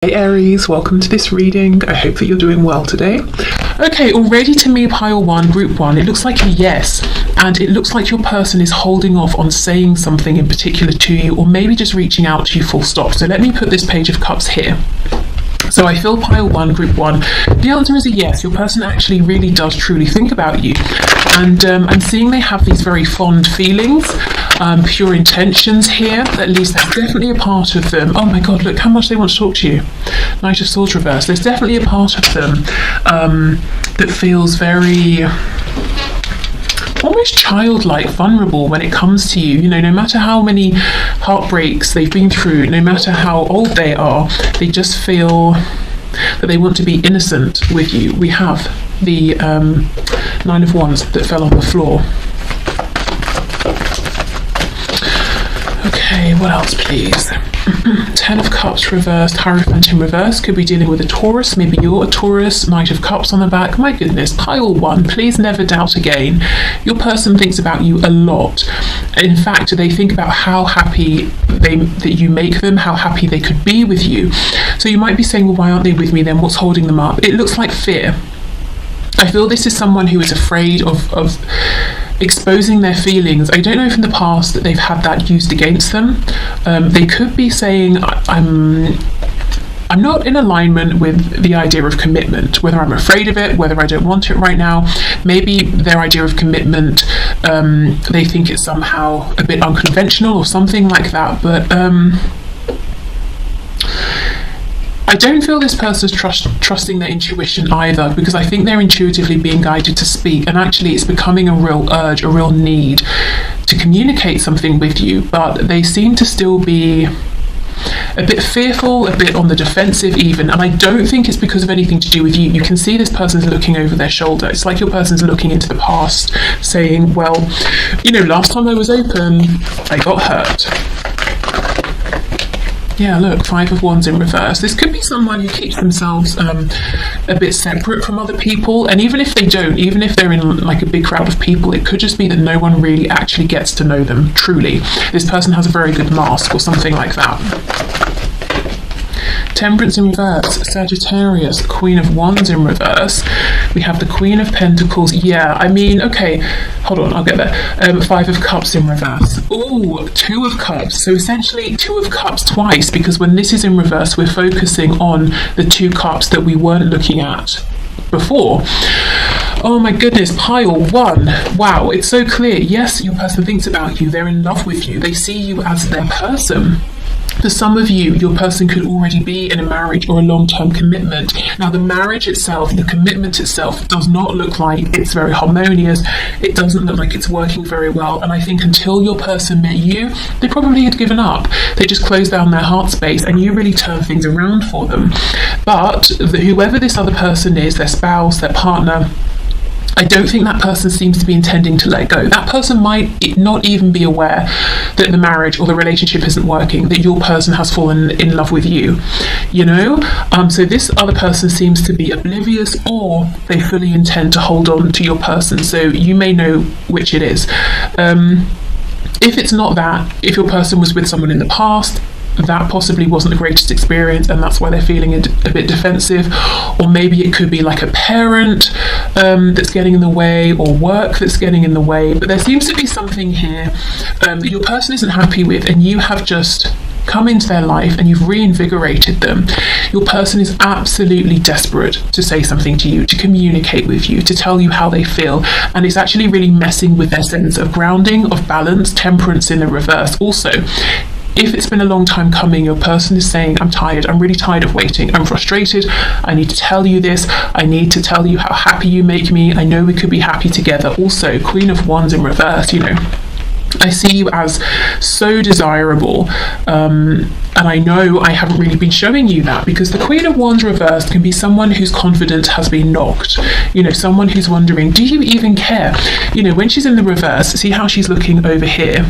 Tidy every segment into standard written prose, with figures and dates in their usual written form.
Hey Aries, welcome to this reading. I hope that you're doing well today. Okay, already to me, pile one, group one, it looks like a yes, and it looks like your person is holding off on saying something in particular to you, or maybe just reaching out to you full stop. So let me put this Page of Cups here. So I feel pile one, group one. The answer is a yes. Your person actually really does truly think about you. And I'm seeing they have these very fond feelings, pure intentions here. At least that's definitely a part of them. Oh my God, look how much they want to talk to you. Knight of Swords reversed. There's definitely a part of them that feels very almost childlike, vulnerable when it comes to you. You know, no matter how many heartbreaks they've been through, no matter how old they are, they just feel that they want to be innocent with you. We have the Nine of Wands that fell on the floor. Okay, what else please? Ten of Cups reversed, Hierophant in reverse. Could be dealing with a Taurus. Maybe you're a Taurus. Knight of Cups on the back. My goodness, pile one. Please never doubt again. Your person thinks about you a lot. In fact, they think about how happy that you make them, how happy they could be with you. So you might be saying, well, why aren't they with me then? What's holding them up? It looks like fear. I feel this is someone who is afraid of exposing their feelings. I don't know if in the past that they've had that used against them. They could be saying, I'm not in alignment with the idea of commitment, whether I'm afraid of it, whether I don't want it right now. Maybe their idea of commitment, they think it's somehow a bit unconventional or something like that, but I don't feel this person's trusting their intuition either, because I think they're intuitively being guided to speak, and actually it's becoming a real urge, a real need to communicate something with you, but they seem to still be a bit fearful, a bit on the defensive even, and I don't think it's because of anything to do with you. You can see this person's looking over their shoulder. It's like your person's looking into the past, saying, well, you know, last time I was open, I got hurt. Yeah, look, Five of Wands in reverse. This could be someone who keeps themselves a bit separate from other people, and even if they don't, even if they're in like a big crowd of people, it could just be that no one really actually gets to know them truly. This person has a very good mask or something like that. Temperance in reverse, Sagittarius, Queen of Wands in reverse. We have the Queen of Pentacles. Yeah, I mean, okay, hold on, I'll get there. Five of Cups in reverse. Oh, Two of Cups. So essentially Two of Cups twice, because when this is in reverse, we're focusing on the two cups that we weren't looking at before. Oh my goodness, pile one. Wow, it's so clear. Yes, your person thinks about you. They're in love with you. They see you as their person. For some of you, your person could already be in a marriage or a long-term commitment. Now, the marriage itself, the commitment itself, does not look like it's very harmonious. It doesn't look like it's working very well. And I think until your person met you, they probably had given up. They just closed down their heart space, and you really turned things around for them. But whoever this other person is, their spouse, their partner, I don't think that person seems to be intending to let go. That person might not even be aware that the marriage or the relationship isn't working, that your person has fallen in love with you, you know? So this other person seems to be oblivious, or they fully intend to hold on to your person. So you may know which it is. If it's not that, if your person was with someone in the past, that possibly wasn't the greatest experience, and that's why they're feeling a bit defensive. Or maybe it could be like a parent that's getting in the way, or work that's getting in the way. But there seems to be something here that your person isn't happy with, and you have just come into their life and you've reinvigorated them. Your person is absolutely desperate to say something to you, to communicate with you, to tell you how they feel, and it's actually really messing with their sense of grounding, of balance. Temperance in the reverse also. If it's been a long time coming, your person is saying, I'm tired, I'm really tired of waiting, I'm frustrated, I need to tell you this, I need to tell you how happy you make me, I know we could be happy together. Also, Queen of Wands in reverse, you know, I see you as so desirable, and I know I haven't really been showing you that, because the Queen of Wands reversed can be someone whose confidence has been knocked. You know, someone who's wondering, do you even care? You know, when she's in the reverse, see how she's looking over here?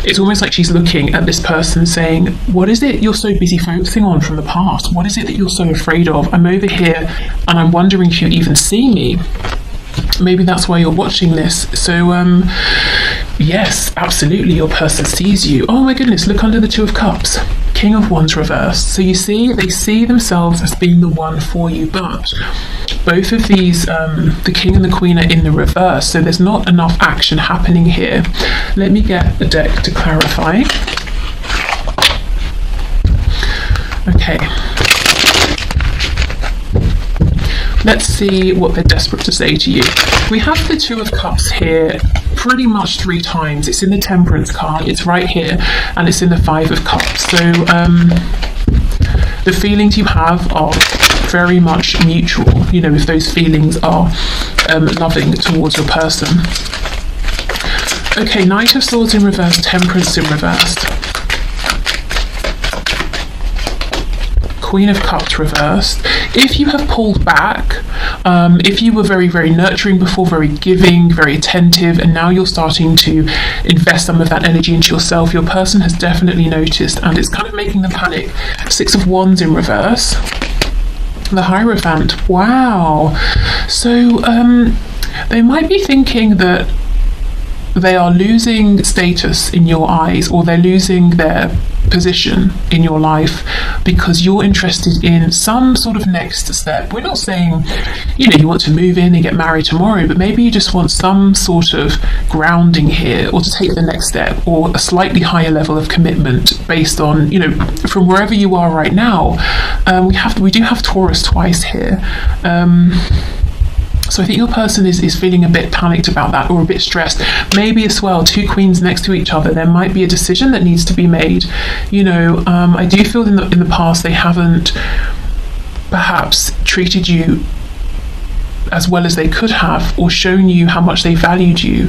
It's almost like she's looking at this person saying, what is it you're so busy focusing on from the past? What is it that you're so afraid of? I'm over here and I'm wondering if you even see me. Maybe that's why you're watching this. So yes, absolutely, your person sees you. Oh my goodness, look under the Two of Cups. King of Wands reversed. So you see, they see themselves as being the one for you, but both of these, the King and the Queen, are in the reverse, so there's not enough action happening here. Let me get a deck to clarify. Okay. Let's see what they're desperate to say to you. We have the Two of Cups here pretty much 3 times. It's in the Temperance card, it's right here, and it's in the Five of Cups. So the feelings you have are very much mutual, you know, if those feelings are loving towards your person. Okay, Knight of Swords in reverse, Temperance in reverse. Queen of Cups reversed. If you have pulled back, if you were very, very nurturing before, very giving, very attentive, and now you're starting to invest some of that energy into yourself, your person has definitely noticed, and it's kind of making them panic. Six of Wands in reverse. The Hierophant. Wow. So they might be thinking that they are losing status in your eyes, or they're losing their position in your life because you're interested in some sort of next step. We're not saying, you know, you want to move in and get married tomorrow, but maybe you just want some sort of grounding here, or to take the next step, or a slightly higher level of commitment based on, you know, from wherever you are right now. We do have Taurus twice here. So I think your person is feeling a bit panicked about that, or a bit stressed. Maybe as well, 2 queens next to each other, there might be a decision that needs to be made. You know, I do feel in the past they haven't perhaps treated you as well as they could have, or shown you how much they valued you.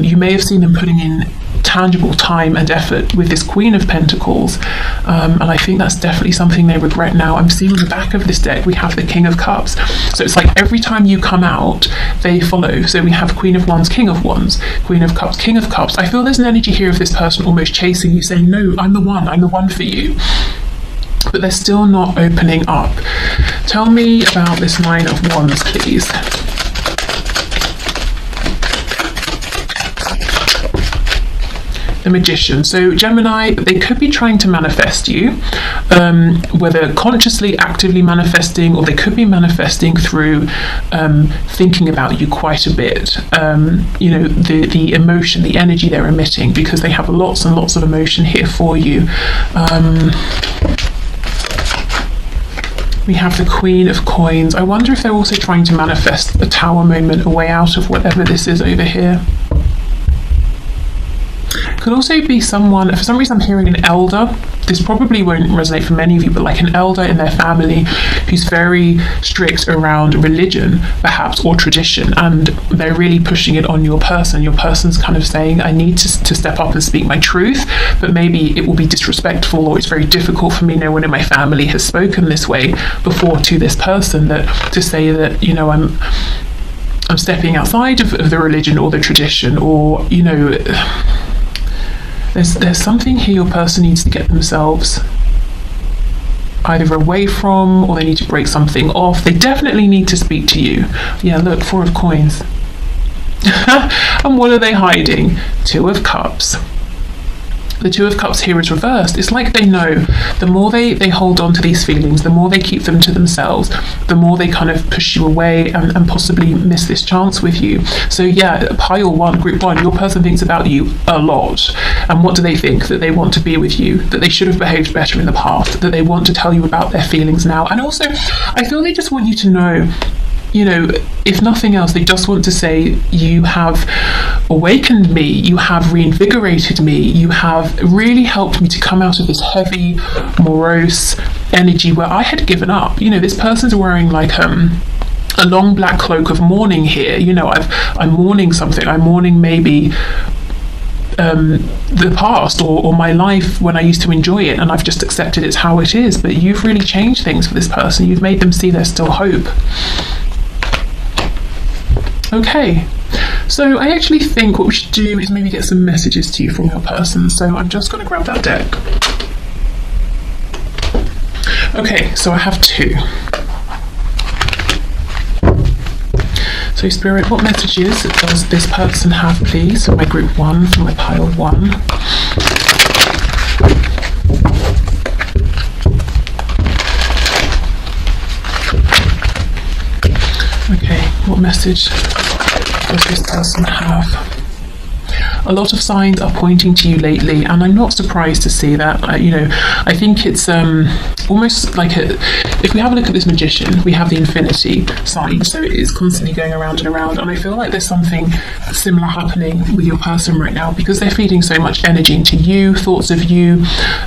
You may have seen them putting in tangible time and effort with this Queen of Pentacles, and I think that's definitely something they regret now. I'm seeing on the back of this deck we have the King of Cups, so it's like every time you come out they follow. So we have Queen of Wands, King of Wands, Queen of Cups, King of Cups. I feel there's an energy here of this person almost chasing you, saying, no, I'm the one for you, but they're still not opening up. Tell me about this Nine of Wands, please. The Magician. So Gemini, they could be trying to manifest you, whether consciously, actively manifesting, or they could be manifesting through thinking about you quite a bit. You know, the emotion, the energy they're emitting, because they have lots and lots of emotion here for you. We have the Queen of Coins. I wonder if they're also trying to manifest a Tower moment, a way out of whatever this is over here. Could also be someone, for some reason I'm hearing an elder. This probably won't resonate for many of you, but like an elder in their family who's very strict around religion, perhaps, or tradition, and they're really pushing it on your person. Your person's kind of saying, I need to step up and speak my truth, but maybe it will be disrespectful, or it's very difficult for me. No one in my family has spoken this way before to this person, that to say that, you know, I'm stepping outside of the religion or the tradition, or, you know, there's something here your person needs to get themselves either away from, or they need to break something off. They definitely need to speak to you. Yeah, look, 4 of Coins. And what are they hiding? 2 of Cups. The Two of Cups here is reversed. It's like they know the more they hold on to these feelings, the more they keep them to themselves, the more they kind of push you away and possibly miss this chance with you. So yeah, pile 1, group 1, your person thinks about you a lot. And what do they think? That they want to be with you, that they should have behaved better in the past, that they want to tell you about their feelings now. And also, I feel they just want you to know, you know, if nothing else, they just want to say, you have awakened me, you have reinvigorated me, you have really helped me to come out of this heavy, morose energy where I had given up. You know, this person's wearing like a long black cloak of mourning here. You know, I'm mourning something. I'm mourning maybe the past, or my life when I used to enjoy it, and I've just accepted it's how it is. But you've really changed things for this person. You've made them see there's still hope. Okay, so I actually think what we should do is maybe get some messages to you from your person. So I'm just going to grab that deck. Okay, so I have 2. So Spirit, what messages does this person have, please, for my group 1, for my pile 1? What message does this person have? A lot of signs are pointing to you lately, and I'm not surprised to see that. I think it's almost like if we have a look at this magician, we have the infinity sign, so it is constantly going around and around, and I feel like there's something similar happening with your person right now, because they're feeding so much energy into you, thoughts of you,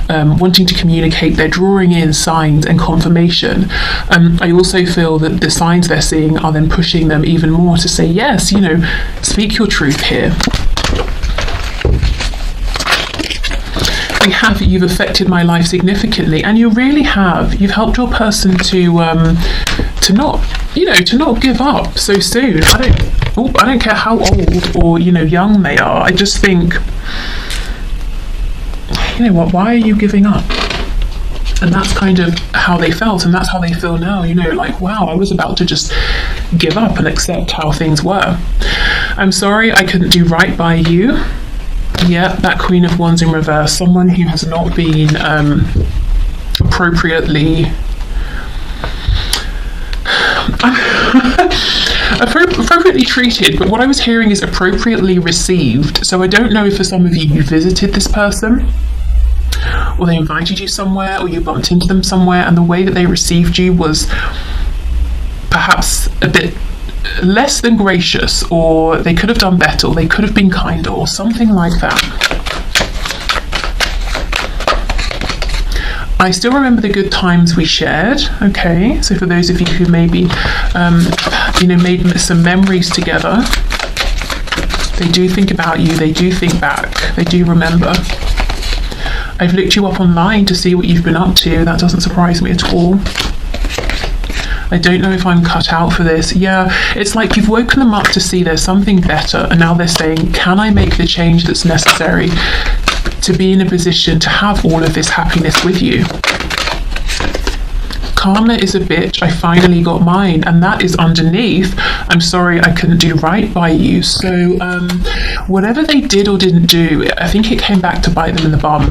wanting to communicate. They're drawing in signs and confirmation. I also feel that the signs they're seeing are then pushing them even more to say, yes, speak your truth here. Have you've affected my life significantly, and you really have. You've helped your person to not give up so soon. I don't care how old or young they are. I just think, why are you giving up? And that's kind of how they felt, and that's how they feel now. Like, wow, I was about to just give up and accept how things were. I'm sorry I couldn't do right by you. Yeah, that Queen of Wands in reverse. Someone who has not been appropriately treated, but what I was hearing is appropriately received. So I don't know if for some of you visited this person, or they invited you somewhere, or you bumped into them somewhere, and the way that they received you was perhaps a bit less than gracious, or they could have done better, or they could have been kinder, or something like that. I still remember the good times we shared. Okay, so for those of you who maybe made some memories together, they do think about you, they do think back, they do remember. I've looked you up online to see what you've been up to. That doesn't surprise me at all. I don't know if I'm cut out for this. Yeah, it's like you've woken them up to see there's something better, and now they're saying, can I make the change that's necessary to be in a position to have all of this happiness with you? Karma is a bitch, I finally got mine, and that is underneath, I'm sorry I couldn't do right by you. So whatever they did or didn't do, I think it came back to bite them in the bum.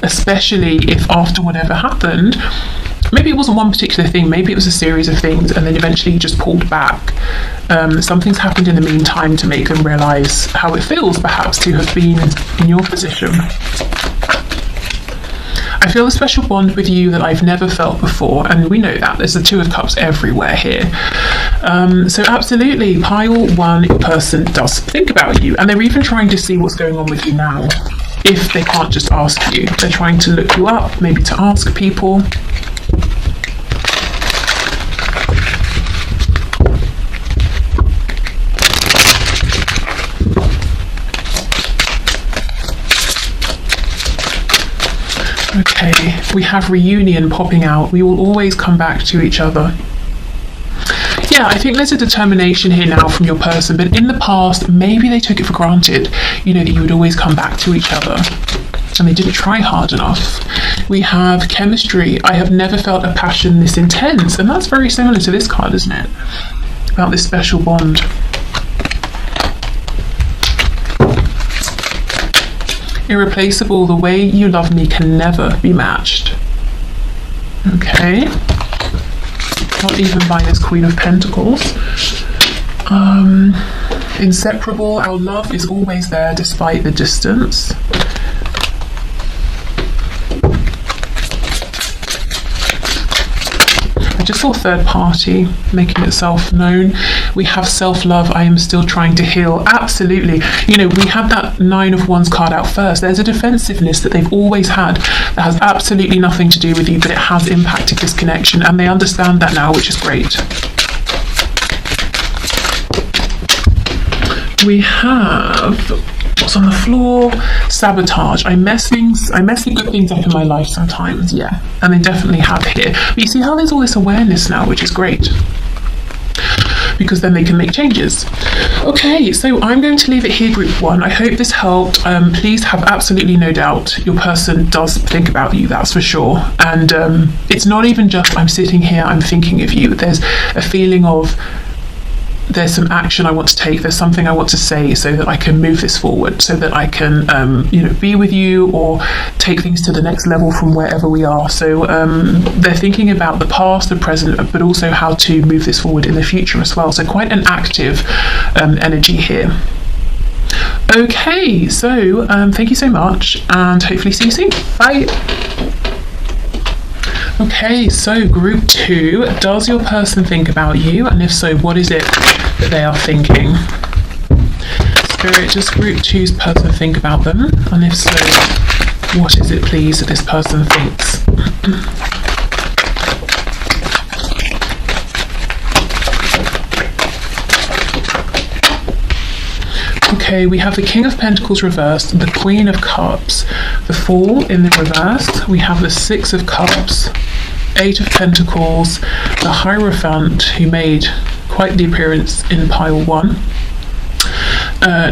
Especially if after whatever happened, maybe it wasn't one particular thing, maybe it was a series of things, and then eventually you just pulled back. Something's happened in the meantime to make them realise how it feels perhaps to have been in your position. I feel a special bond with you that I've never felt before, and we know that there's the Two of Cups everywhere here. So absolutely, pile one person does think about you, and they're even trying to see what's going on with you now. If they can't just ask you, they're trying to look you up, maybe to ask people. Okay, we have reunion popping out. We will always come back to each other. Yeah, I think there's a determination here now from your person, but in the past, maybe they took it for granted, that you would always come back to each other, and they didn't try hard enough. We have chemistry. I have never felt a passion this intense, and that's very similar to this card, isn't it? About this special bond. Irreplaceable, the way you love me can never be matched. Okay. Not even by this Queen of Pentacles. Inseparable, our love is always there despite the distance. I just saw third party making itself known. We have self-love, I am still trying to heal. Absolutely. We had that Nine of Wands card out first. There's a defensiveness that they've always had that has absolutely nothing to do with you, but it has impacted this connection, and they understand that now, which is great. We have, what's on the floor? Sabotage. I mess the good things up in my life sometimes, yeah. And they definitely have here. But you see how there's all this awareness now, which is great, because then they can make changes. Okay, so I'm going to leave it here, group one. I hope this helped. Please have absolutely no doubt your person does think about you, that's for sure. And it's not even just I'm sitting here, I'm thinking of you. There's a feeling of there's some action I want to take, there's something I want to say so that I can move this forward, so that I can be with you or take things to the next level from wherever we are. So they're thinking about the past, the present, but also how to move this forward in the future as well. So quite an active energy here. Okay, so thank you so much, and hopefully see you soon. Bye. Okay, so group 2, does your person think about you? And if so, what is it that they are thinking? Spirit, does group 2's person think about them? And if so, what is it, please, that this person thinks? Okay, we have the King of Pentacles reversed, the Queen of Cups, the Fool in the reverse, we have the Six of Cups, Eight of Pentacles, the Hierophant, who made quite the appearance in pile 1,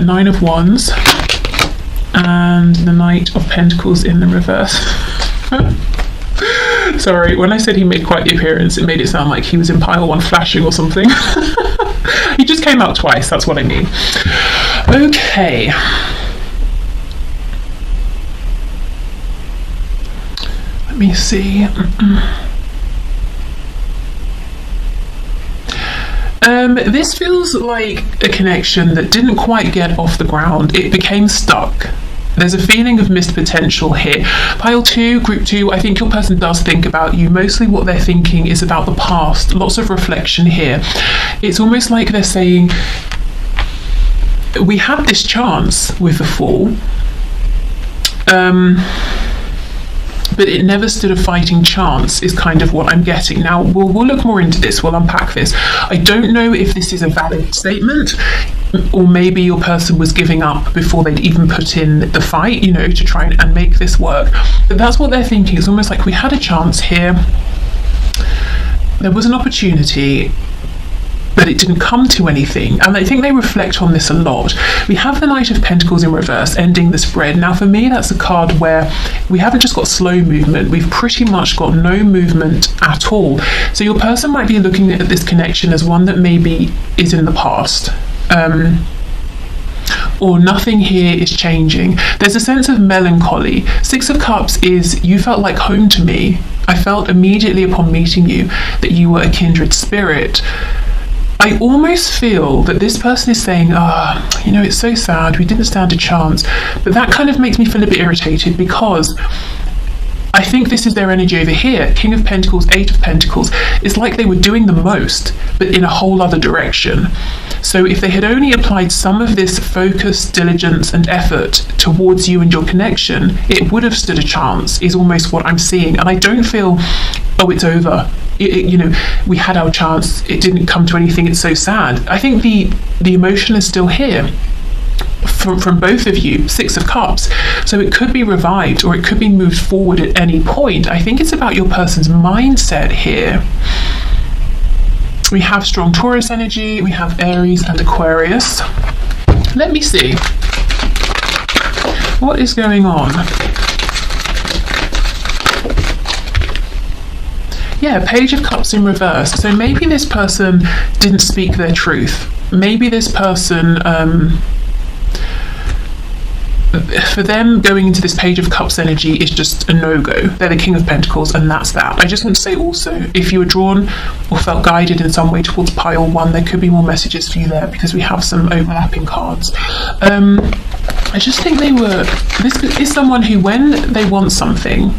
Nine of Wands, and the Knight of Pentacles in the reverse. Sorry, when I said he made quite the appearance, it made it sound like he was in pile 1 flashing or something. He just came out twice, that's what I mean. Okay. Let me see. This feels like a connection that didn't quite get off the ground. It became stuck. There's a feeling of missed potential here. Pile 2, group 2, I think your person does think about you. Mostly what they're thinking is about the past. Lots of reflection here. It's almost like they're saying, we had this chance with the Fool, but it never stood a fighting chance, is kind of what I'm getting. Now, we'll look more into this, we'll unpack this. I don't know if this is a valid statement, or maybe your person was giving up before they'd even put in the fight, to try and make this work. But that's what they're thinking. It's almost like we had a chance here, there was an opportunity, but it didn't come to anything. And I think they reflect on this a lot. We have the Knight of Pentacles in reverse, ending the spread. Now, for me, that's a card where we haven't just got slow movement, we've pretty much got no movement at all. So your person might be looking at this connection as one that maybe is in the past. Or nothing here is changing. There's a sense of melancholy. Six of Cups is, you felt like home to me. I felt immediately upon meeting you that you were a kindred spirit. I almost feel that this person is saying, it's so sad, we didn't stand a chance. But that kind of makes me feel a bit irritated, because I think this is their energy over here. King of Pentacles, Eight of Pentacles. It's like they were doing the most, but in a whole other direction. So if they had only applied some of this focus, diligence, and effort towards you and your connection, it would have stood a chance, is almost what I'm seeing. And I don't feel, it's over. We had our chance, it didn't come to anything, it's so sad. I think the emotion is still here from both of you. Six of Cups. So it could be revived, or it could be moved forward at any point. I think it's about your person's mindset here. We have strong Taurus energy, we have Aries and Aquarius. Let me see. What is going on? Yeah, Page of Cups in reverse. So maybe this person didn't speak their truth. Maybe this person, for them, going into this Page of Cups energy is just a no-go. They're the King of Pentacles, and that's that. I just want to say also, if you were drawn or felt guided in some way towards pile 1, there could be more messages for you there, because we have some overlapping cards. I just think this is someone who, when they want something,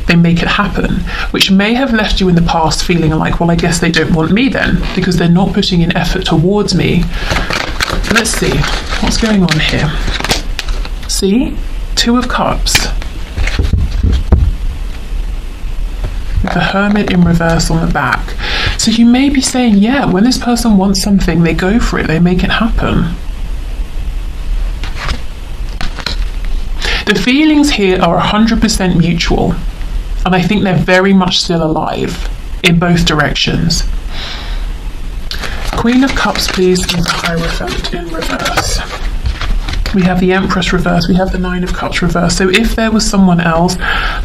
they make it happen, which may have left you in the past feeling like, well, I guess they don't want me then, because they're not putting in effort towards me. Let's see, what's going on here? See? Two of Cups. With the Hermit in reverse on the back. So you may be saying, yeah, when this person wants something, they go for it, they make it happen. The feelings here are 100% mutual, and I think they're very much still alive in both directions. Queen of Cups, please, and the Hierophant in reverse. We have the Empress reverse, we have the Nine of Cups reverse. So if there was someone else,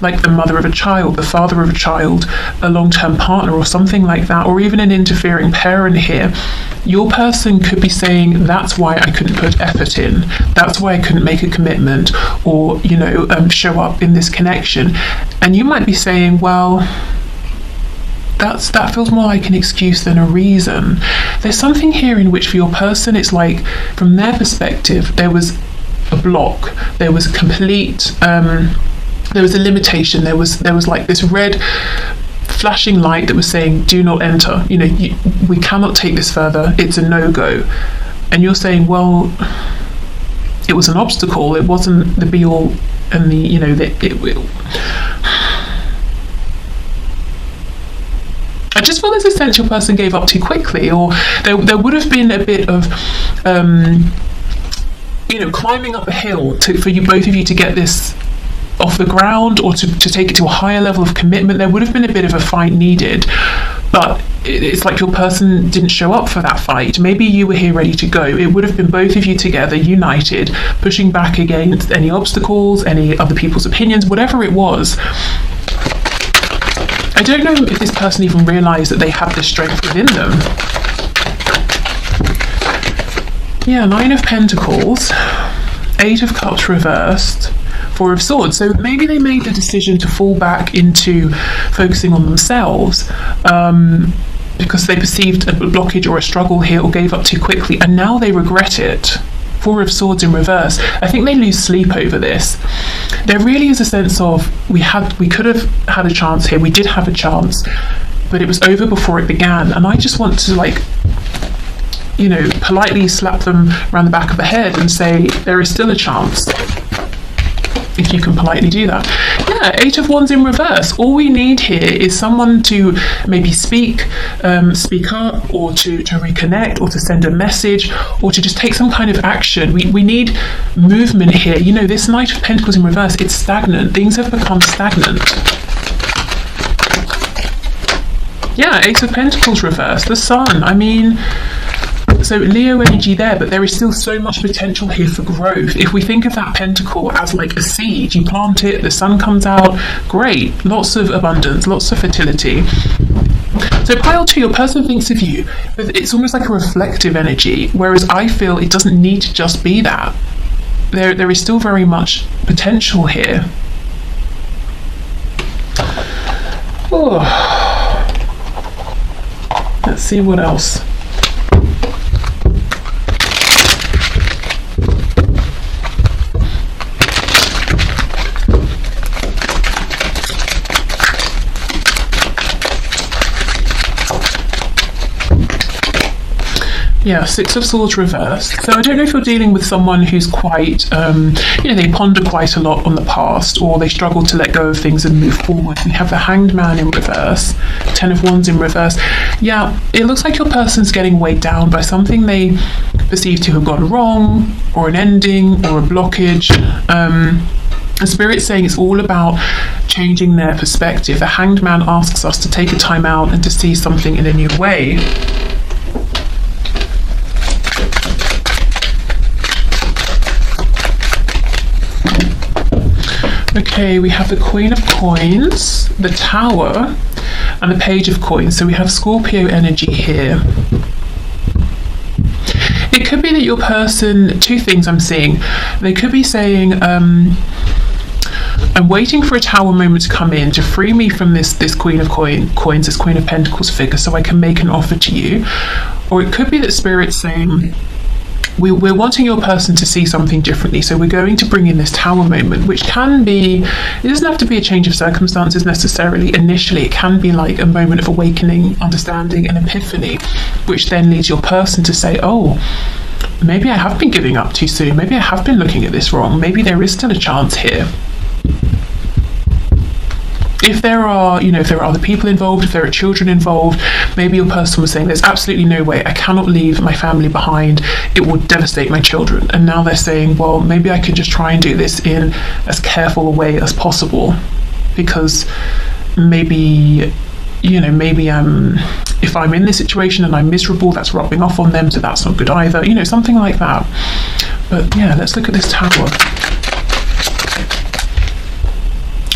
like the mother of a child, the father of a child, a long-term partner or something like that, or even an interfering parent here, your person could be saying, that's why I couldn't put effort in, that's why I couldn't make a commitment, or, you know, show up in this connection. And you might be saying, well, that feels more like an excuse than a reason. There's something here in which for your person, it's like, from their perspective, there was a block, there was a complete, there was a limitation, there was like this red flashing light that was saying, do not enter, you know, we cannot take this further, it's a no-go. And you're saying, well, it was an obstacle, it wasn't the be-all and the, you know, that it will. I just feel there's a sense your person gave up too quickly, or there would have been a bit of, you know, climbing up a hill for you, both of you, to get this off the ground, or to take it to a higher level of commitment. There would have been a bit of a fight needed, but it's like your person didn't show up for that fight. Maybe you were here ready to go. It would have been both of you together, united, pushing back against any obstacles, any other people's opinions, whatever it was. I don't know if this person even realised that they had this strength within them. Yeah, Nine of Pentacles, Eight of Cups reversed, Four of Swords. So maybe they made the decision to fall back into focusing on themselves because they perceived a blockage or a struggle here, or gave up too quickly, and now they regret it. Four of Swords in reverse. I think they lose sleep over this. There really is a sense of, we could have had a chance here, we did have a chance, but it was over before it began. And I just want to, like, you know, politely slap them around the back of the head and say, there is still a chance, if you can politely do that. Yeah, Eight of Wands in reverse. All we need here is someone to maybe speak up, or to reconnect, or to send a message, or to just take some kind of action. We need movement here. You know, this Knight of Pentacles in reverse, it's stagnant. Things have become stagnant. Yeah, Ace of Pentacles reverse, the Sun. I mean, so Leo energy there, but there is still so much potential here for growth. If we think of that pentacle as like a seed, you plant it, the sun comes out, great, lots of abundance, lots of fertility. So pile two, your person thinks of you, but it's almost like a reflective energy, whereas I feel it doesn't need to just be that. There is still very much potential here. Oh. Let's see what else. Yeah, Six of Swords reversed. So I don't know if you're dealing with someone who's quite, you know, they ponder quite a lot on the past, or they struggle to let go of things and move forward. We have the Hanged Man in reverse, Ten of Wands in reverse. Yeah, it looks like your person's getting weighed down by something they perceive to have gone wrong, or an ending, or a blockage. The Spirit's saying it's all about changing their perspective. The Hanged Man asks us to take a time out and to see something in a new way. Okay, we have the Queen of Coins, the Tower, and the Page of Coins. So we have Scorpio energy here. It could be that your person, two things I'm seeing. They could be saying, I'm waiting for a Tower moment to come in to free me from this Queen of Coins, this Queen of Pentacles figure, so I can make an offer to you. Or it could be that Spirit's saying, we're wanting your person to see something differently, so we're going to bring in this Tower moment, which can be, it doesn't have to be a change of circumstances necessarily initially. It can be like a moment of awakening, understanding, and epiphany, which then leads your person to say, oh, maybe I have been giving up too soon, maybe I have been looking at this wrong, maybe there is still a chance here. If there are, if there are other people involved, if there are children involved, maybe your person was saying, there's absolutely no way, I cannot leave my family behind, it will devastate my children. And now they're saying, well, maybe I could just try and do this in as careful a way as possible, because maybe if I'm in this situation and I'm miserable, that's rubbing off on them, so that's not good either, something like that. But yeah, let's look at this Tower.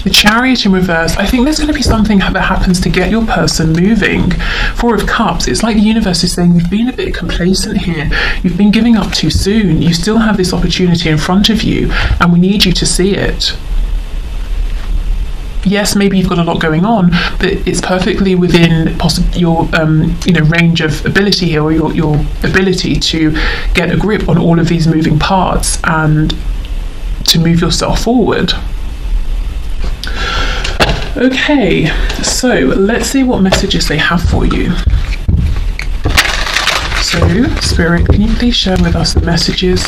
The Chariot in reverse. I think there's going to be something that happens to get your person moving. Four of Cups. It's like the universe is saying you've been a bit complacent here. You've been giving up too soon. You still have this opportunity in front of you, and we need you to see it. Yes, maybe you've got a lot going on, but it's perfectly within your range of ability here, or your ability to get a grip on all of these moving parts and to move yourself forward. Okay, so let's see what messages they have for you. So, Spirit, can you please share with us the messages?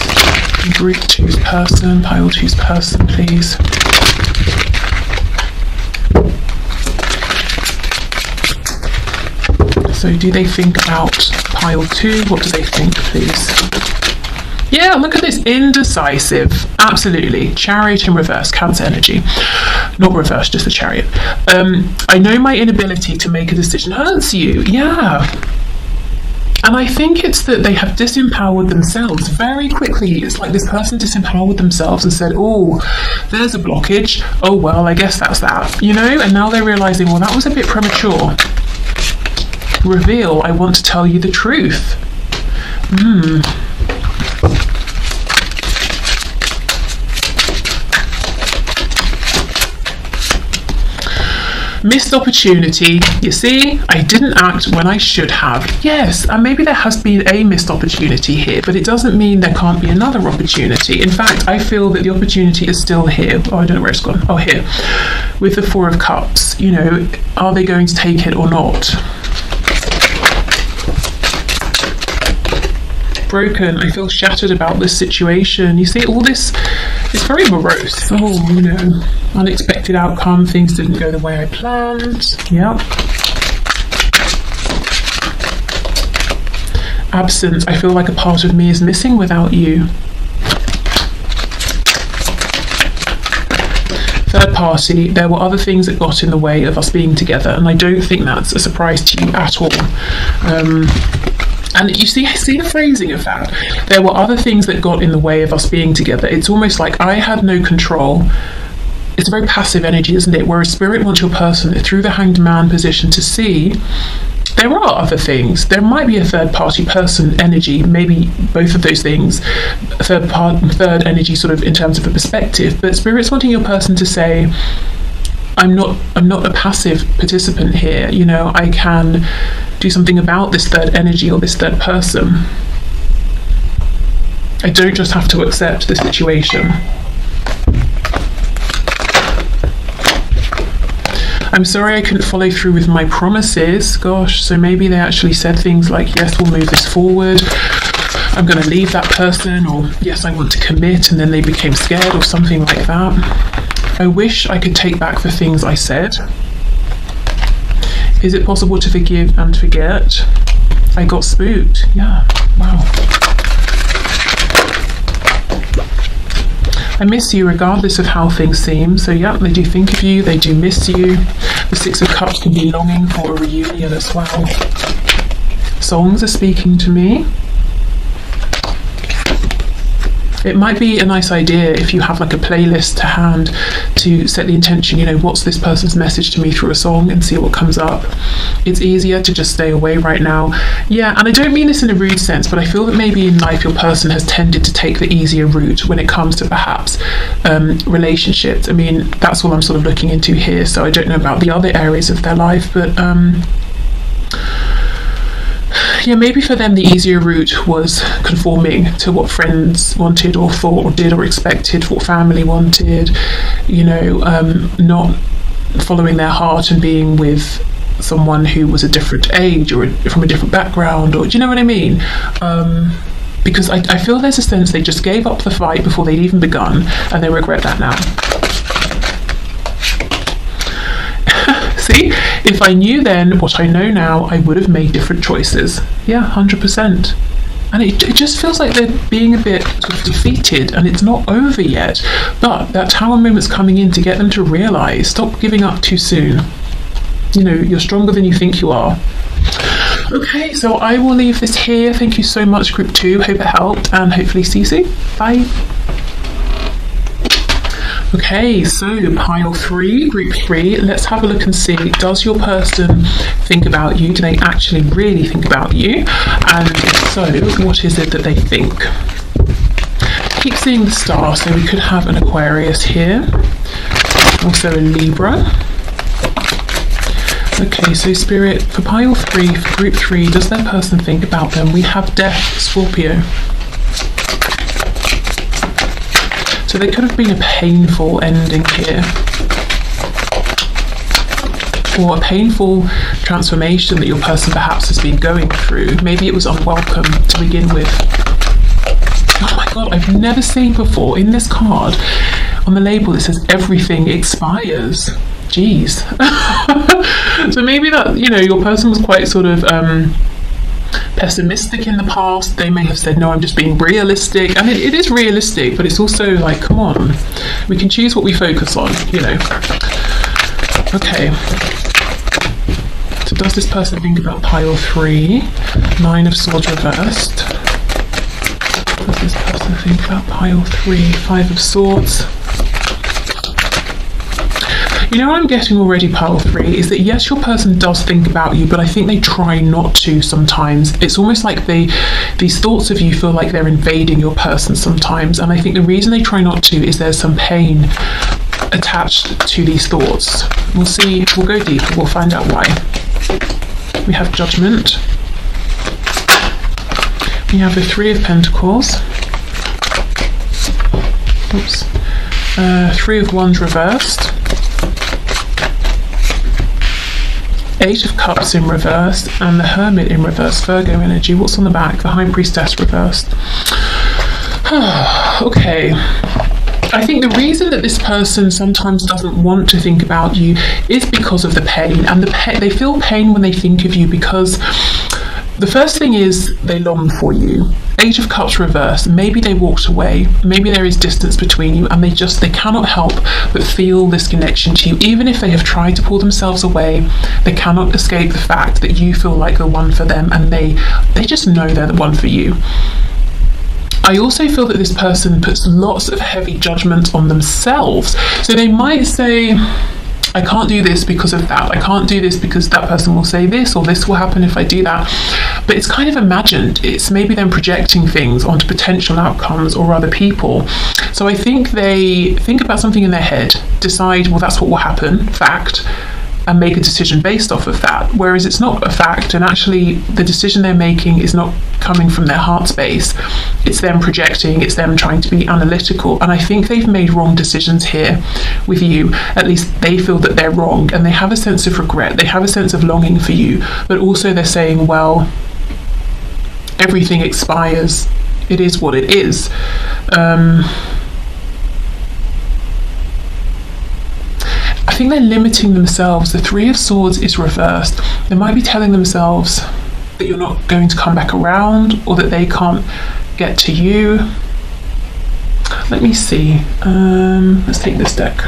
Group 2's person, pile 2's person, please. So do they think about pile 2? What do they think, please? Yeah, look at this. Indecisive. Absolutely. Chariot in reverse. Cancer energy. Not reverse, just the Chariot. I know my inability to make a decision hurts you. Yeah. And I think it's that they have disempowered themselves very quickly. It's like this person disempowered themselves and said, oh, there's a blockage. Oh, well, I guess that's that. And now they're realizing, well, that was a bit premature. Reveal, I want to tell you the truth. Missed opportunity. You see, I didn't act when I should have. Yes, and maybe there has been a missed opportunity here, but it doesn't mean there can't be another opportunity. In fact, I feel that the opportunity is still here. Oh, I don't know where it's gone. Oh, here. With the Four of Cups, are they going to take it or not? Broken. I feel shattered about this situation. You see, all this is very morose. Oh, unexpected outcome. Things didn't go the way I planned. Yep. Absence. I feel like a part of me is missing without you. Third party. There were other things that got in the way of us being together, and I don't think that's a surprise to you at all. And you see the phrasing of that. There were other things that got in the way of us being together. It's almost like I had no control. It's a very passive energy, isn't it? Whereas Spirit wants your person through the Hanged Man position to see there are other things. There might be a third party person energy, maybe both of those things, third energy sort of in terms of a perspective. But Spirit's wanting your person to say, I'm not a passive participant here. I can do something about this third energy or this third person. I don't just have to accept the situation. I'm sorry I couldn't follow through with my promises. Gosh, so maybe they actually said things like, yes, we'll move this forward. I'm going to leave that person, or yes, I want to commit, and then they became scared or something like that. I wish I could take back the things I said. Is it possible to forgive and forget? I got spooked. Yeah, wow. I miss you regardless of how things seem. So yeah, they do think of you, they do miss you. The Six of Cups can be longing for a reunion as well. Songs are speaking to me. It might be a nice idea if you have like a playlist to hand to set the intention, what's this person's message to me through a song, and see what comes up. It's easier to just stay away right now. Yeah, and I don't mean this in a rude sense, but I feel that maybe in life your person has tended to take the easier route when it comes to perhaps relationships. I mean, that's all I'm sort of looking into here, so I don't know about the other areas of their life, but yeah, maybe for them the easier route was conforming to what friends wanted or thought or did or expected, what family wanted, not following their heart and being with someone who was a different age or from a different background, or do you know what I mean? Because I feel there's a sense they just gave up the fight before they'd even begun, and they regret that now. See, if I knew then what I know now, I would have made different choices. Yeah, 100%. And it just feels like they're being a bit sort of defeated, and it's not over yet. But that Tower moment's coming in to get them to realise, stop giving up too soon. You're stronger than you think you are. Okay, so I will leave this here. Thank you so much, Group 2. Hope it helped, and hopefully see you soon. Bye. Okay, so pile 3, Group 3. Let's have a look and see, does your person think about you? Do they actually really think about you? And if so, what is it that they think? Keep seeing the star, so we could have an Aquarius here, also a Libra. Okay, so Spirit, for pile 3, for Group 3, does their person think about them? We have Death, Scorpio. So there could have been a painful ending here, or a painful transformation that your person perhaps has been going through. Maybe it was unwelcome to begin with. Oh my god, I've never seen before in this card, on the label it says everything expires. Jeez. So maybe that, you know, your person was quite sort of pessimistic in the past. They may have said, no, I'm just being realistic. And it is realistic, but it's also like, come on, we can choose what we focus on, you know. Okay. So does this person think about pile 3? 9 of Swords reversed. Does this person think about pile 3? 5 of Swords. You know what I'm getting already, pile 3, is that yes, your person does think about you, but I think they try not to sometimes. It's almost like these thoughts of you feel like they're invading your person sometimes, and I think the reason they try not to is there's some pain attached to these thoughts. We'll see, we'll go deeper, we'll find out why. We have Judgment. We have the 3 of Pentacles. Oops. 3 of Wands reversed. 8 of Cups in reverse, and the Hermit in reverse, Virgo energy. What's on the back? The High Priestess reversed. Okay. I think the reason that this person sometimes doesn't want to think about you is because of the pain, and they feel pain when they think of you because the first thing is they long for you. 8 of Cups reversed. Maybe they walked away. Maybe there is distance between you, and they cannot help but feel this connection to you. Even if they have tried to pull themselves away, they cannot escape the fact that you feel like the one for them, and they just know they're the one for you. I also feel that this person puts lots of heavy judgment on themselves. So they might say, I can't do this because of that. I can't do this because that person will say this, or this will happen if I do that. But it's kind of imagined. It's maybe them projecting things onto potential outcomes or other people. So I think they think about something in their head, decide, well, that's what will happen, fact, and make a decision based off of that. Whereas it's not a fact, and actually the decision they're making is not coming from their heart space. It's them projecting, it's them trying to be analytical. And I think they've made wrong decisions here with you. At least they feel that they're wrong, and they have a sense of regret. They have a sense of longing for you, but also they're saying, well, everything expires. It is what it is. I think they're limiting themselves. The 3 of Swords is reversed. They might be telling themselves that you're not going to come back around, or that they can't get to you. Let me see. Let's take this deck.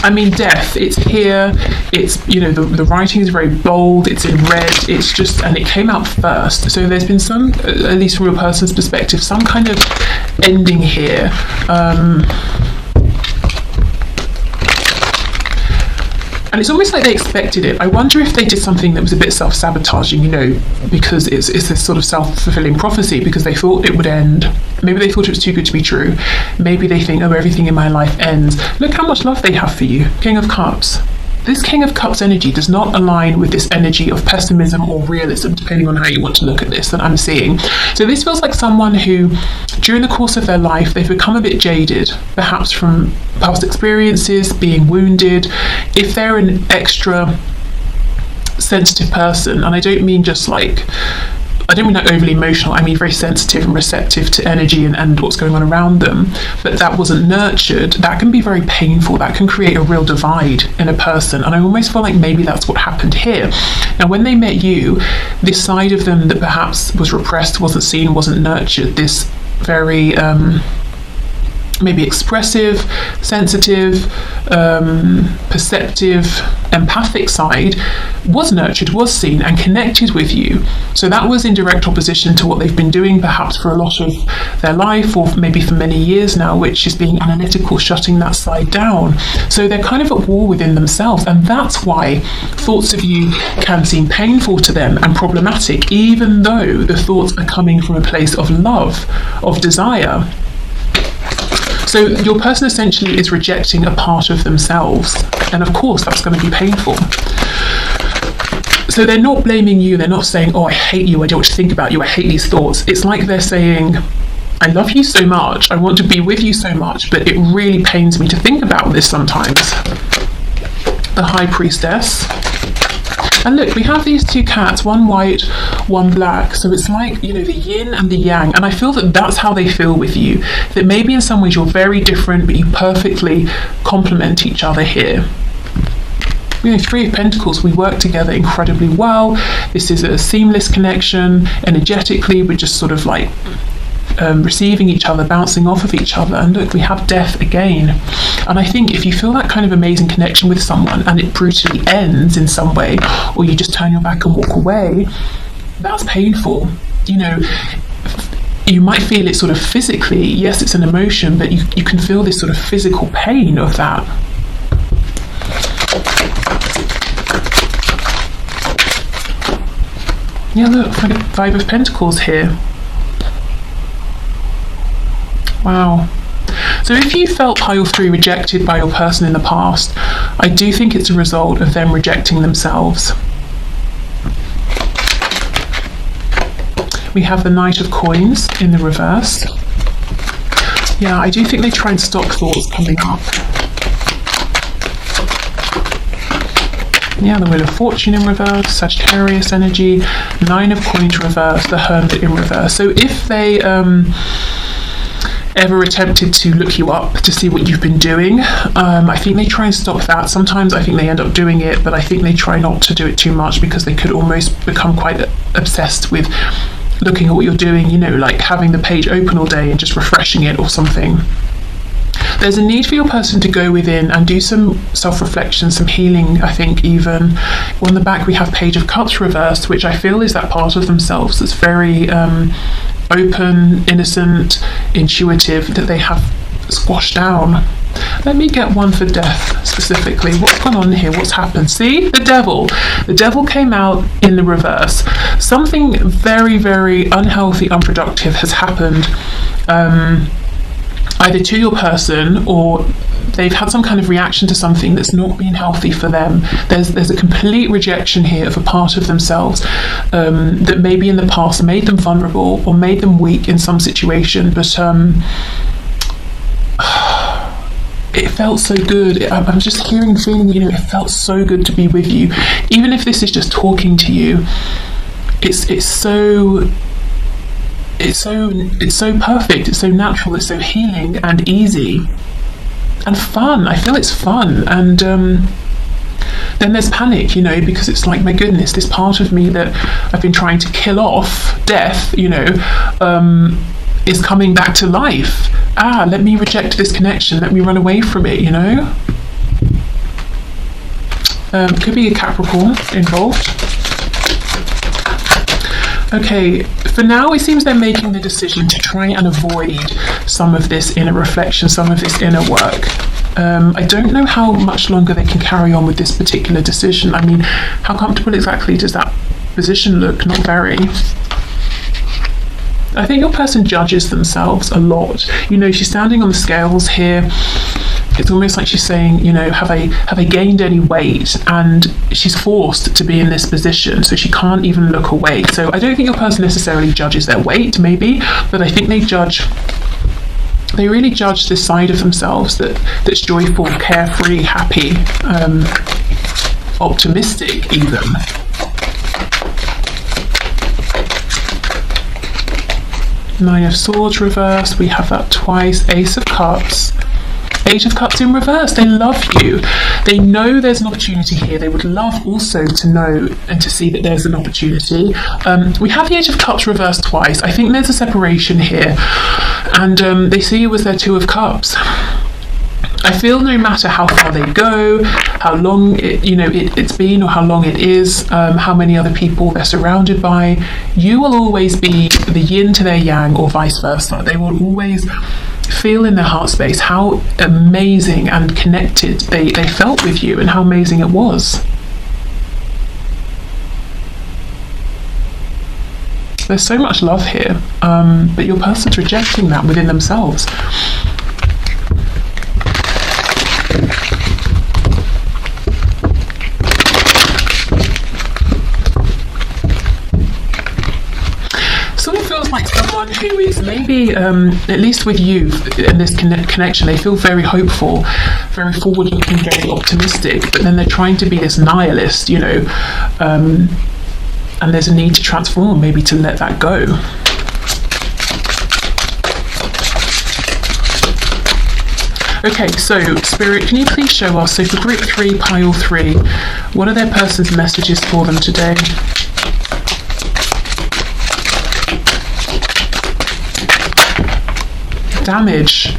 I mean, Death, it's here, it's, you know, the writing is very bold, it's in red, it's just, and it came out first. So there's been some, at least from your person's perspective, some kind of ending here. And it's almost like they expected it. I wonder if they did something that was a bit self-sabotaging, you know, because it's this sort of self-fulfilling prophecy, because they thought it would end. Maybe they thought it was too good to be true. Maybe they think, oh, everything in my life ends. Look how much love they have for you. King of Cups. This King of Cups energy does not align with this energy of pessimism or realism, depending on how you want to look at this, that I'm seeing. So this feels like someone who, during the course of their life, they've become a bit jaded, perhaps from past experiences, being wounded. If they're an extra sensitive person, and I don't mean just like, I don't mean like overly emotional, I mean very sensitive and receptive to energy and what's going on around them, but that wasn't nurtured, that can be very painful. That can create a real divide in a person, and I almost feel like maybe that's what happened here. Now, when they met you, this side of them that perhaps was repressed, wasn't seen, wasn't nurtured, this very maybe expressive, sensitive, perceptive, empathic side was nurtured, was seen and connected with you. So that was in direct opposition to what they've been doing perhaps for a lot of their life, or maybe for many years now, which is being analytical, shutting that side down. So they're kind of at war within themselves, and that's why thoughts of you can seem painful to them and problematic, even though the thoughts are coming from a place of love, of desire. So your person essentially is rejecting a part of themselves, and of course that's going to be painful. So they're not blaming you, they're not saying, oh, I hate you, I don't want to think about you, I hate these thoughts. It's like they're saying, I love you so much, I want to be with you so much, but it really pains me to think about this sometimes. The High Priestess. And look, we have these two cats, one white, one black. So it's like, you know, the yin and the yang. And I feel that that's how they feel with you. That maybe in some ways you're very different, but you perfectly complement each other here. You know, Three of Pentacles, we work together incredibly well. This is a seamless connection. Energetically, we're just sort of like receiving each other, bouncing off of each other. And look, we have Death again. And I think if you feel that kind of amazing connection with someone and it brutally ends in some way, or you just turn your back and walk away, that's painful. You know, you might feel it sort of physically. Yes, it's an emotion, but you can feel this sort of physical pain of that. Yeah, look, Five of Pentacles here. Wow. So if you felt pile 3 rejected by your person in the past, I do think it's a result of them rejecting themselves. We have the Knight of Coins in the reverse. Yeah, I do think they try and stop thoughts coming up. Yeah, the Wheel of Fortune in reverse, Sagittarius energy, 9 of Coins reverse, the Hermit in reverse. So if they ever attempted to look you up to see what you've been doing, I think they try and stop that. Sometimes I think they end up doing it, but I think they try not to do it too much because they could almost become quite obsessed with looking at what you're doing, you know, like having the page open all day and just refreshing it or something. There's a need for your person to go within and do some self-reflection, some healing, I think even. On the back we have Page of Cups reversed, which I feel is that part of themselves that's very open, innocent, intuitive, that they have squashed down. Let me get one for Death specifically. What's gone on here? What's happened? See? The Devil. The Devil came out in the reverse. Something very, very unhealthy, unproductive has happened. Either to your person, or they've had some kind of reaction to something that's not been healthy for them. There's a complete rejection here of a part of themselves that maybe in the past made them vulnerable or made them weak in some situation, but it felt so good. I'm just hearing and feeling, you know, it felt so good to be with you. Even if this is just talking to you, it's so perfect, it's so natural, it's so healing and easy and fun. I feel it's fun. And then there's panic, you know, because it's like, my goodness, this part of me that I've been trying to kill off, Death, you know, is coming back to life. Let me reject this connection, let me run away from it, you know. Could be a Capricorn involved. Okay, for now it seems they're making the decision to try and avoid some of this inner reflection, some of this inner work. I don't know how much longer they can carry on with this particular decision. I mean, how comfortable exactly does that position look? Not very. I think your person judges themselves a lot. You know, she's standing on the scales here. It's almost like she's saying, you know, have I gained any weight? And she's forced to be in this position, so she can't even look away. So I don't think your person necessarily judges their weight, maybe, but I think they really judge this side of themselves that's joyful, carefree, happy, optimistic even. Nine of Swords reversed, we have that twice, Ace of Cups. Eight of Cups in reverse. They love you. They know there's an opportunity here. They would love also to know and to see that there's an opportunity. We have the Eight of Cups reversed twice. I think there's a separation here, and they see you as their Two of Cups. I feel no matter how far they go, how long it's been, or how long it is, how many other people they're surrounded by, you will always be the yin to their yang, or vice versa. They will always feel in their heart space how amazing and connected they felt with you, and how amazing it was. There's so much love here, but your person's rejecting that within themselves. Like someone who is maybe, at least with you in this connection, they feel very hopeful, very forward looking, very optimistic, but then they're trying to be this nihilist, and there's a need to transform, maybe to let that go. Okay, so Spirit, can you please show us, so for group 3, pile 3, what are their person's messages for them today? Damage.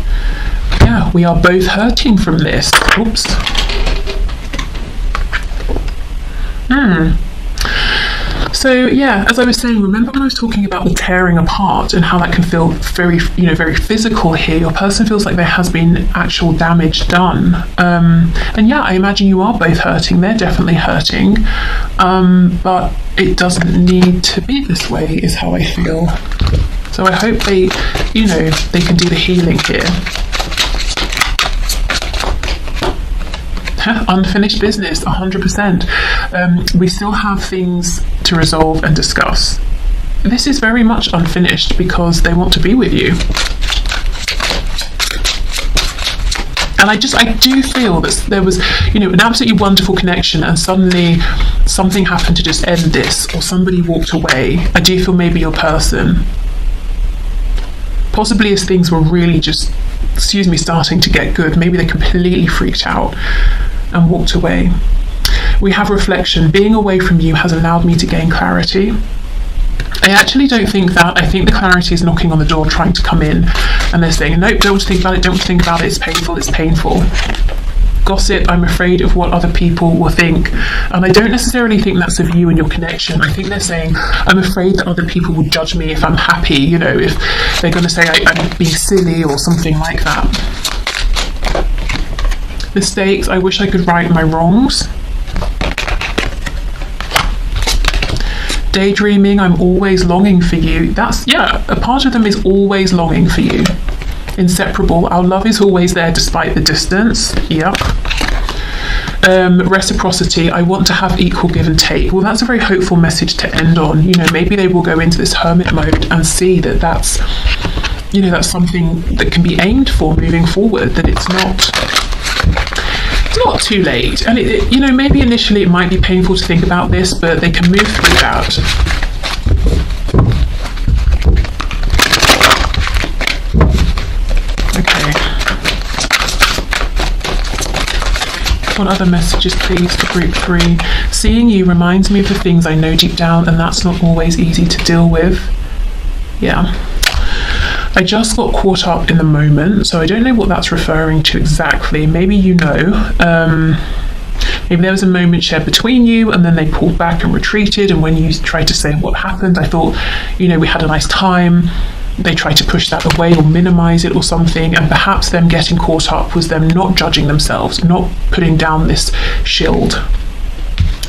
Yeah, we are both hurting from this. Oops. So yeah, as I was saying, remember when I was talking about the tearing apart and how that can feel very, very physical here? Your person feels like there has been actual damage done. And yeah, I imagine you are both hurting. They're definitely hurting. But it doesn't need to be this way, is how I feel. So I hope they can do the healing here. Unfinished business, 100%. We still have things to resolve and discuss. This is very much unfinished because they want to be with you. And I do feel that there was, an absolutely wonderful connection, and suddenly something happened to just end this, or somebody walked away. I do feel maybe your person, possibly as things were really just, starting to get good, maybe they completely freaked out and walked away. We have reflection. Being away from you has allowed me to gain clarity. I actually don't think that. I think the clarity is knocking on the door, trying to come in, and they're saying, nope, don't think about it, don't think about it, it's painful, it's painful. Gossip, I'm afraid of what other people will think. And I don't necessarily think that's of you and your connection. I think they're saying, I'm afraid that other people will judge me if I'm happy, if they're going to say I'm being silly or something like that. Mistakes, I wish I could right my wrongs. Daydreaming, I'm always longing for you. A part of them is always longing for you. Inseparable, our love is always there despite the distance. Yep. Reciprocity, I want to have equal give and take. Well, that's a very hopeful message to end on. Maybe they will go into this hermit mode and see that that's something that can be aimed for moving forward, that it's not too late. And maybe initially it might be painful to think about this, but they can move through that. What other messages, please, for group 3? Seeing you reminds me of the things I know deep down, and that's not always easy to deal with. Yeah. I just got caught up in the moment, so I don't know what that's referring to exactly. Maybe maybe there was a moment shared between you, and then they pulled back and retreated, and when you tried to say what happened, I thought, we had a nice time. They try to push that away or minimize it or something, and perhaps them getting caught up was them not judging themselves, not putting down this shield.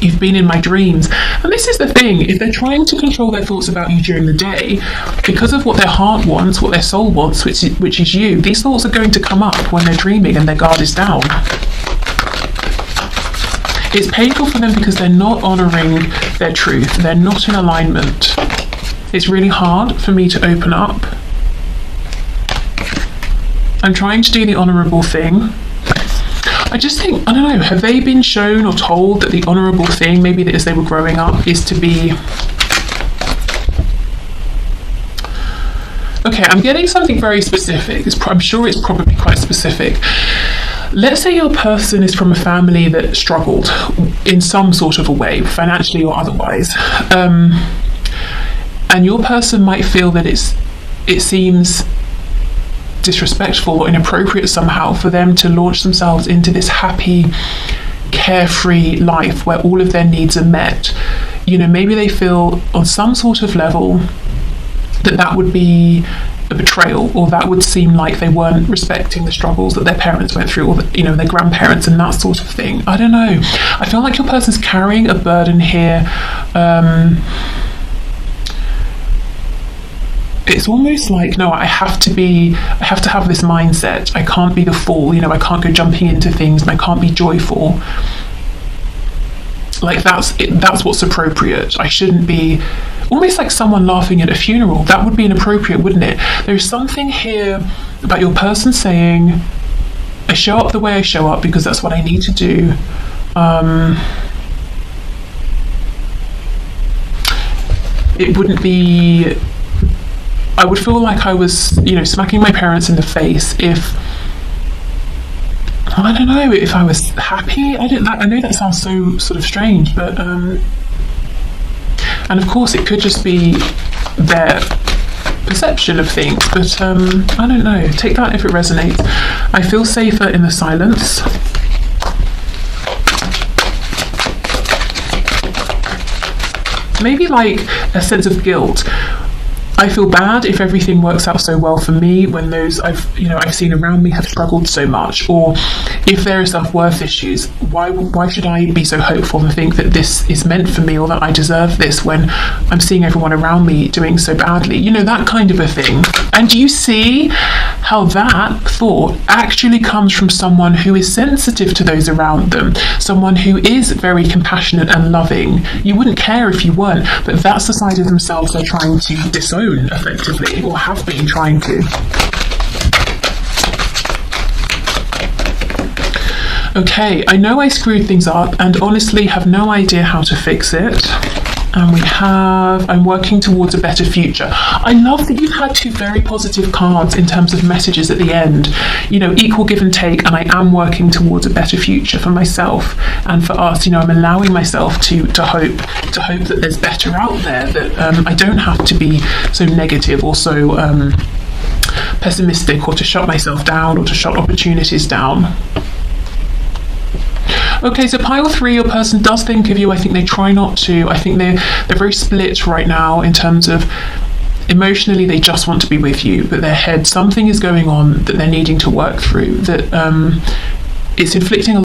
You've been in my dreams. And this is the thing, if they're trying to control their thoughts about you during the day, because of what their heart wants, what their soul wants, which is you, these thoughts are going to come up when they're dreaming and their guard is down. It's painful for them because they're not honouring their truth, they're not in alignment. It's really hard for me to open up. I'm trying to do the honourable thing. I just think, I don't know, have they been shown or told that the honourable thing, maybe that as they were growing up, is to be Okay, I'm getting something very specific. I'm sure it's probably quite specific. Let's say your person is from a family that struggled in some sort of a way, financially or otherwise, and your person might feel that it seems disrespectful or inappropriate somehow for them to launch themselves into this happy, carefree life where all of their needs are met. You know, maybe they feel on some sort of level that would be a betrayal, or that would seem like they weren't respecting the struggles that their parents went through, or their grandparents and that sort of thing. I don't know. I feel like your person's carrying a burden here. It's almost like, no, I have to have this mindset. I can't be the fool, I can't go jumping into things, and I can't be joyful. Like that's what's appropriate. I shouldn't be, almost like someone laughing at a funeral. That would be inappropriate, wouldn't it? There's something here about your person saying, I show up the way I show up because that's what I need to do. It wouldn't be, I would feel like I was, smacking my parents in the face if, I don't know, if I was happy. I know that sounds so sort of strange, but and of course it could just be their perception of things, but I don't know. Take that if it resonates. I feel safer in the silence. Maybe like a sense of guilt. I feel bad if everything works out so well for me when those I've seen around me have struggled so much, or if there are self-worth issues. Why should I be so hopeful and think that this is meant for me, or that I deserve this, when I'm seeing everyone around me doing so badly? That kind of a thing. And do you see how that thought actually comes from someone who is sensitive to those around them, someone who is very compassionate and loving? You wouldn't care if you weren't, but that's the side of themselves they're trying to disown, effectively, or have been trying to. Okay, I know I screwed things up and honestly have no idea how to fix it. And we have, I'm working towards a better future. I love that you've had two very positive cards in terms of messages at the end. Equal give and take, and I am working towards a better future for myself and for us. I'm allowing myself to hope that there's better out there, that I don't have to be so negative or so pessimistic, or to shut myself down, or to shut opportunities down. Okay, so pile 3, your person does think of you. I think they try not to. I think they're very split right now in terms of emotionally they just want to be with you, but their head, something is going on that they're needing to work through, that it's inflicting a